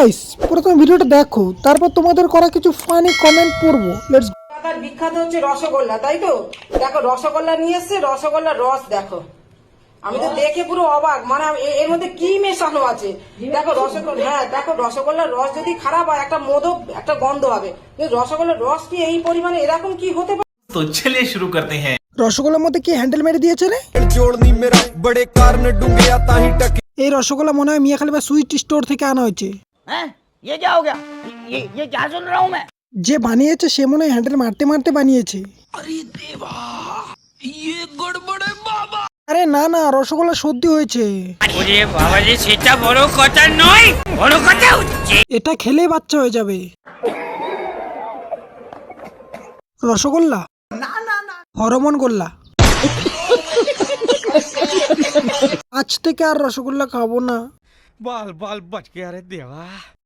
Guys প্রথমে ভিডিওটা দেখো, তারপর তোমাদের করা কিছু ফানি কমেন্ট পড়বো। Let's go. তার বিখ্যাত হচ্ছে রসগোল্লা, তাই তো? দেখো রসগোল্লা নিয়ে এসছে, রসগোল্লার রস দেখো। আমি তো দেখে পুরো অবাক, মানে এর মধ্যে কি মেশানো আছে। দেখো রসগোল্লা, হ্যাঁ দেখো রসগোল্লার রস যদি খারাপ হয় একটা মোদক একটা গন্ধ হবে, কিন্তু রসগোল্লার রস কি এই পরিমাণে এরকম কি হতে পারে? तो चलिए शुरू करते हैं। রসগোল্লার মধ্যে কি হ্যান্ডেল মেরে দিয়েছে রে? जोड़नी मेरा बड़े कारण डूंगे ताही टकी এই রসগোল্লা মনে হয় মিয়া খালিফা সুইট স্টোর থেকে আনা হয়েছে। हैं? ये क्या हो गया? ये क्या सुन रहा हूँ मैं? যে বানিয়েছে সে মনে হয় হ্যান্ডেল মারতে মারতে বানিয়েছে। আরে না না, রসগোল্লা সর্দি হয়েছে। ওরে বাবা রে, সেটা বড় কথা নয়, বড় কথা হচ্ছে এটা খেলে বাচ্চা হয়ে যাবে। রসগোল্লা হরমোন গোল্লা। আজ থেকে আর রসগোল্লা খাবো না। बाल बाल बच गया रे देवा।